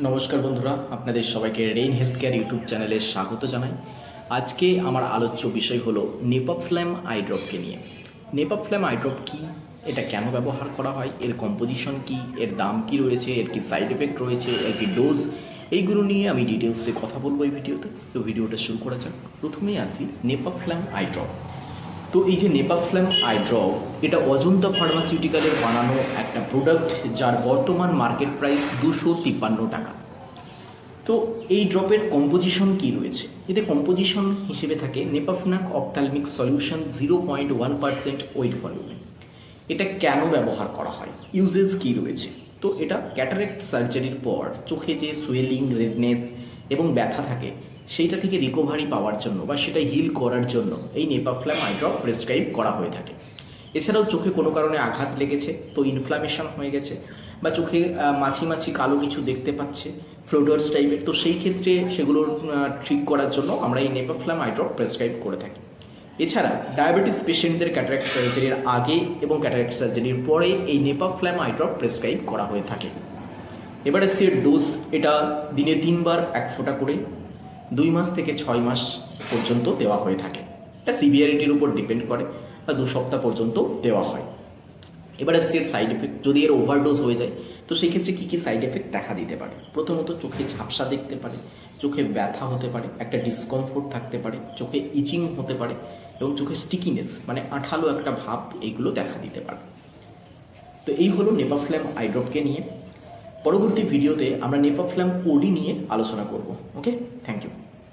নমস্কার বন্ধুরা, আপনাদের সবাইকে রেইন হেলথ কেয়ার ইউটিউব চ্যানেলে স্বাগত জানাই। আজকে আমার আলোচ্য বিষয় হলো নেপাফ্ল্যাম আই ড্রপকে নিয়ে। নেপাফ্ল্যাম আই ড্রপ কী, এটা কেন ব্যবহার করা হয়, এর কম্পোজিশন কী, এর দাম কী রয়েছে, এর কী সাইড এফেক্ট রয়েছে, এর কী ডোজ, এইগুলো নিয়ে আমি ডিটেলসে কথা বলবো এই ভিডিওতে। তো ভিডিওটা শুরু করা যাক। প্রথমেই আসি নেপাফ্ল্যাম আই ড্রপ। তো এই যে নেপাফ্ল্যাম আই ড্রপ, এটা অজন্তা ফার্মাসিউটিক্যালের বানানো একটা প্রোডাক্ট, যার বর্তমান মার্কেট প্রাইস 253 টাকা। তো এই ড্রপের কম্পোজিশন কী রয়েছে? এতে কম্পোজিশন হিসেবে থাকে নেপাফনাক অপথ্যালমিক সলিউশন 0.1% ওয়েট ভলিউমে। এটা কেন ব্যবহার করা হয়, ইউজেস কী রয়েছে? তো এটা ক্যাটারেক্ট সার্জারির পর চোখে যে সুয়েলিং, রেডনেস এবং ব্যথা থাকে, সেইটা থেকে রিকভারি পাওয়ার জন্য বা সেটা হিল করার জন্য এই নেপাফ্ল্যাম আই ড্রপ প্রেসক্রাইব করা হয়ে থাকে। এছাড়াও চোখে কোনো কারণে আঘাত লেগেছে, তো ইনফ্লামেশন হয়ে গেছে, বা চোখে মাছি মাছি কালো কিছু দেখতে পাচ্ছে, ফ্লোটার্স টাইপের, তো সেই ক্ষেত্রে সেগুলো ঠিক করার জন্য আমরা এই নেপাফ্ল্যাম আই ড্রপ প্রেসক্রাইব করে থাকি। এছাড়া ডায়াবেটিস পেশেন্টদের ক্যাটারাক্ট সার্জারির আগে এবং ক্যাটারাক্ট সার্জারির পরে এই নেপাফ্ল্যাম আই ড্রপ প্রেসক্রাইব করা হয়ে থাকে। এবারে সেট ডোজ, এটা দিনে 3 বার 1 ফোঁটা করে 2 মাস থেকে 6 মাস পর্যন্ত দেওয়া হয়ে থাকে। এটা সিভিয়ারিটির উপর ডিপেন্ড করে, বা 2 সপ্তাহ পর্যন্ত দেওয়া হয়। এবারে সেট সাইড এফেক্ট, যদি এর ওভারডোজ হয়ে যায় তো সেই ক্ষেত্রে কী কী সাইড এফেক্ট দেখা দিতে পারে? প্রথমত চোখে ঝাপসা দেখতে পারে, চোখে ব্যথা হতে পারে, একটা ডিসকমফোর্ট থাকতে পারে, চোখে ইচিং হতে পারে এবং চোখে স্টিকিনেস মানে আঠালো একটা ভাব, এইগুলো দেখা দিতে পারে। তো এই হলো নেপাফ্ল্যাম আই ড্রপকে নিয়ে। পরবর্তী ভিডিওতে আমরা নেপাফ্ল্যাম ওডি নিয়ে আলোচনা করব। ওকে, থ্যাংক ইউ।